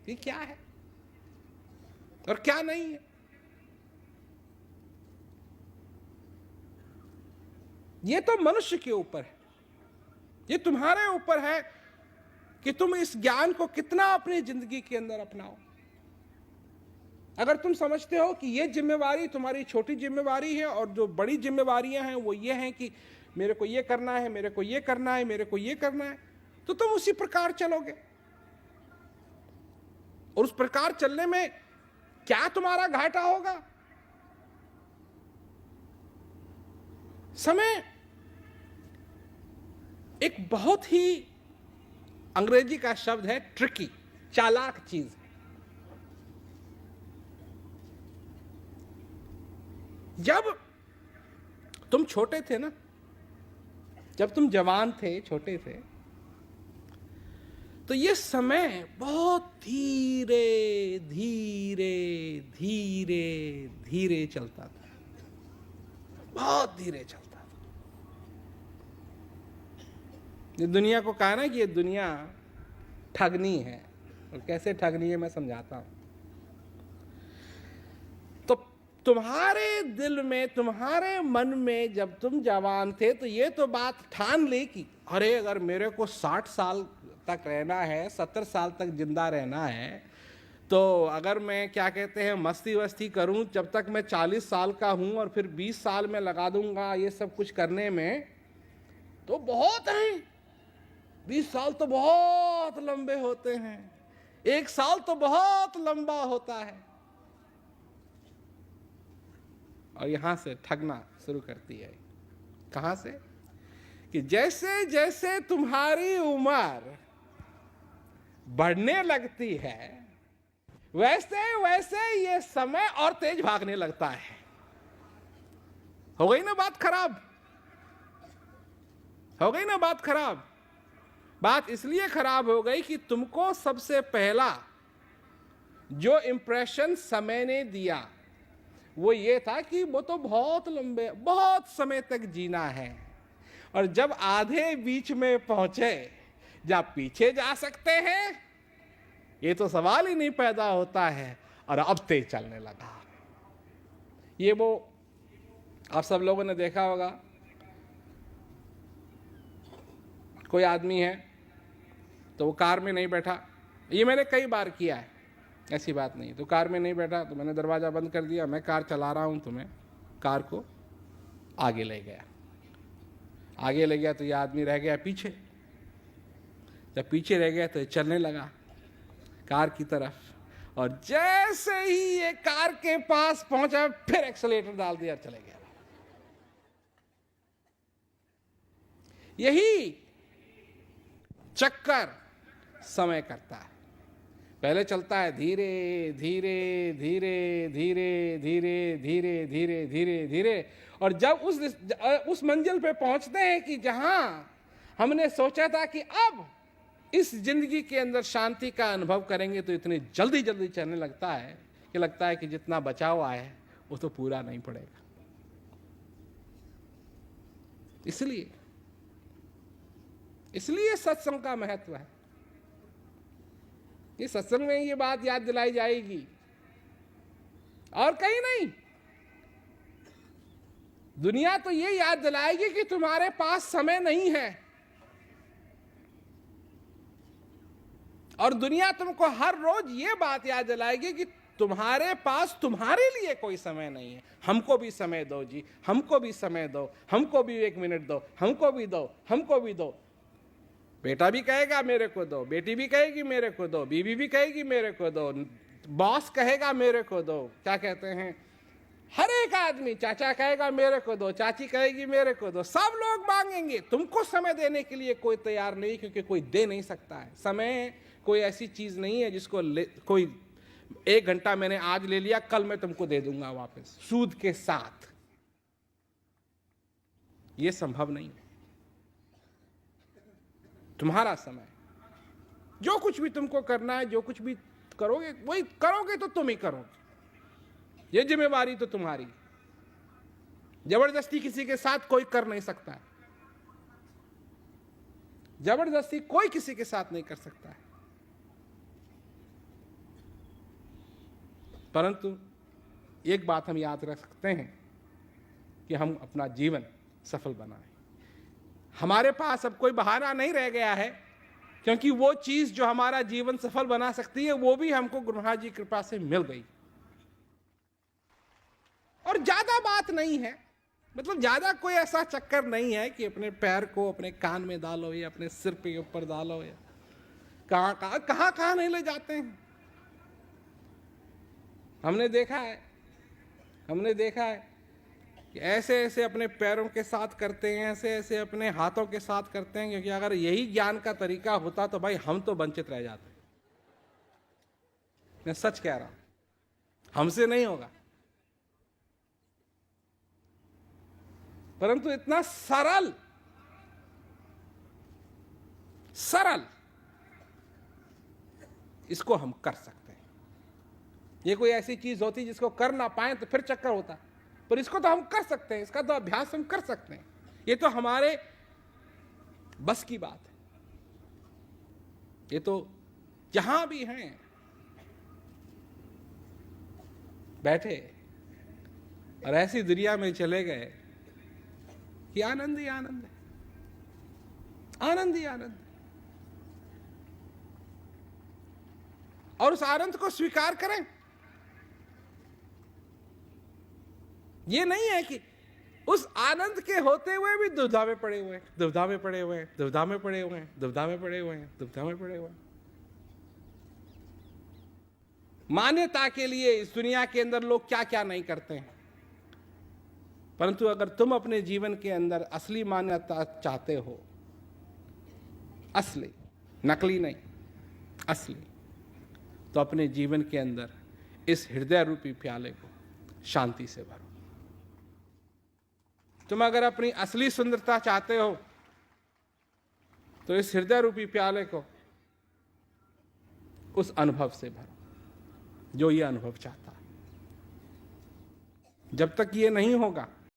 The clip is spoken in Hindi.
कि क्या है और क्या नहीं है। ये तो मनुष्य के ऊपर है, ये तुम्हारे ऊपर है कि तुम इस ज्ञान को कितना अपनी जिंदगी के अंदर अपनाओ। अगर तुम समझते हो कि ये जिम्मेवारी तुम्हारी छोटी जिम्मेवारी है और जो बड़ी जिम्मेवारियां हैं वो ये हैं कि मेरे को ये करना है, मेरे को ये करना है, मेरे को ये करना है, तो तुम उसी प्रकार चलोगे। और उस प्रकार चलने में क्या तुम्हारा घाटा होगा? समय एक बहुत ही, अंग्रेजी का शब्द है ट्रिकी, चालाक चीज। जब तुम छोटे थे ना, जब तुम जवान थे, छोटे थे, तो ये समय बहुत धीरे धीरे धीरे धीरे चलता था, बहुत धीरे चलता था। ये दुनिया को कहा ना कि ये दुनिया ठगनी है, और कैसे ठगनी है मैं समझाता हूं। तो तुम्हारे दिल में, तुम्हारे मन में जब तुम जवान थे तो ये तो बात ठान ली कि अरे अगर मेरे को 60 साल तक रहना है, 70 साल तक जिंदा रहना है, तो अगर मैं क्या कहते हैं मस्ती वस्ती करूं जब तक मैं 40 साल का हूं और फिर 20 साल में लगा दूंगा ये सब कुछ करने में, तो बहुत हैं। 20 साल तो बहुत लंबे होते हैं, 1 साल तो बहुत लंबा होता है। और यहां से ठगना शुरू करती है। कहां से? कि जैसे जैसे तुम्हारी उम्र बढ़ने लगती है वैसे वैसे ये समय और तेज भागने लगता है। हो गई ना बात खराब? हो गई ना बात खराब? बात इसलिए खराब हो गई कि तुमको सबसे पहला जो इंप्रेशन समय ने दिया वो ये था कि वो तो बहुत लंबे, बहुत समय तक जीना है, और जब आधे बीच में पहुंचे, जब पीछे जा सकते हैं, ये तो सवाल ही नहीं पैदा होता है, और अब तेज चलने लगा। ये वो आप सब लोगों ने देखा होगा, कोई आदमी है तो वो कार में नहीं बैठा, ये मैंने कई बार किया है, ऐसी बात नहीं। तो कार में नहीं बैठा तो मैंने दरवाज़ा बंद कर दिया, मैं कार चला रहा हूँ, तो मैं कार को आगे ले गया। आगे ले गया तो ये आदमी रह गया पीछे। जब पीछे रह गया तो चलने लगा कार की तरफ, और जैसे ही ये कार के पास पहुंचा फिर एक्सीलरेटर डाल दिया, चले गया। यही चक्कर समय करता है। पहले चलता है धीरे धीरे धीरे धीरे धीरे धीरे धीरे धीरे धीरे, और जब उस मंजिल पे पहुंचते हैं कि जहां हमने सोचा था कि अब इस जिंदगी के अंदर शांति का अनुभव करेंगे, तो इतनी जल्दी जल्दी चलने लगता है कि जितना बचा हुआ है वो तो पूरा नहीं पड़ेगा। इसलिए सत्संग का महत्व है। ये सत्संग में ये बात याद दिलाई जाएगी और कहीं नहीं। दुनिया तो ये याद दिलाएगी कि तुम्हारे पास समय नहीं है, और दुनिया तुमको हर रोज ये बात याद दिलाएगी कि तुम्हारे पास तुम्हारे लिए कोई समय नहीं है। हमको भी समय दो जी, हमको भी समय दो, हमको भी 1 मिनट दो, हमको भी दो, हमको भी दो। बेटा भी कहेगा मेरे को दो, बेटी भी कहेगी मेरे को दो, बीवी भी कहेगी मेरे को दो, बॉस कहेगा मेरे को दो, क्या कहते हैं, हर एक आदमी, चाचा कहेगा मेरे को दो, चाची कहेगी मेरे को दो, सब लोग मांगेंगे। तुमको समय देने के लिए कोई तैयार नहीं, क्योंकि कोई दे नहीं सकता है। समय कोई ऐसी चीज नहीं है जिसको कोई 1 घंटा मैंने आज ले लिया, कल मैं तुमको दे दूंगा वापस सूद के साथ। यह संभव नहीं। तुम्हारा समय, जो कुछ भी तुमको करना है, जो कुछ भी करोगे, वही करोगे तो तुम ही करोगे। ये जिम्मेवारी तो तुम्हारी। जबरदस्ती किसी के साथ कोई कर नहीं सकता है। जबरदस्ती कोई किसी के साथ नहीं कर सकता है। परंतु एक बात हम याद रख सकते हैं कि हम अपना जीवन सफल बनाएं। हमारे पास अब कोई बहाना नहीं रह गया है, क्योंकि वो चीज जो हमारा जीवन सफल बना सकती है वो भी हमको गुरु महाराज जी की कृपा से मिल गई। और ज्यादा बात नहीं है, मतलब ज्यादा कोई ऐसा चक्कर नहीं है कि अपने पैर को अपने कान में डालो या अपने सिर पे ऊपर डालो या कहां नहीं ले जाते हैं। हमने देखा है कि ऐसे ऐसे अपने पैरों के साथ करते हैं, ऐसे ऐसे अपने हाथों के साथ करते हैं, क्योंकि अगर यही ज्ञान का तरीका होता तो भाई हम तो वंचित रह जाते। मैं सच कह रहा हूं, हमसे नहीं होगा। परंतु इतना सरल इसको हम कर सकते हैं। ये कोई ऐसी चीज होती जिसको कर ना पाए तो फिर चक्कर होता, पर इसको तो हम कर सकते हैं, इसका तो अभ्यास हम कर सकते हैं। ये तो हमारे बस की बात है। ये तो जहां भी हैं बैठे और ऐसी दुनिया में चले गए कि आनंद ही आनंद है, आनंद ही आनंद। और उस आनंद को स्वीकार करें। ये नहीं है कि उस आनंद के होते हुए भी दुविधा में पड़े हुए हैं, दुविधा में पड़े हुए हैं, दुविधा में पड़े हुए हैं, दुविधा में पड़े हुए हैं, दुविधा में पड़े हुए हैं। मान्यता के लिए इस दुनिया के अंदर लोग क्या क्या नहीं करते हैं, परंतु अगर तुम अपने जीवन के अंदर असली मान्यता चाहते हो, असली, नकली नहीं, असली, तो अपने जीवन के अंदर इस हृदय रूपी प्याले को शांति से भरो। तुम अगर अपनी असली सुंदरता चाहते हो तो इस हृदय रूपी प्याले को उस अनुभव से भरो जो ये अनुभव चाहता है। जब तक ये नहीं होगा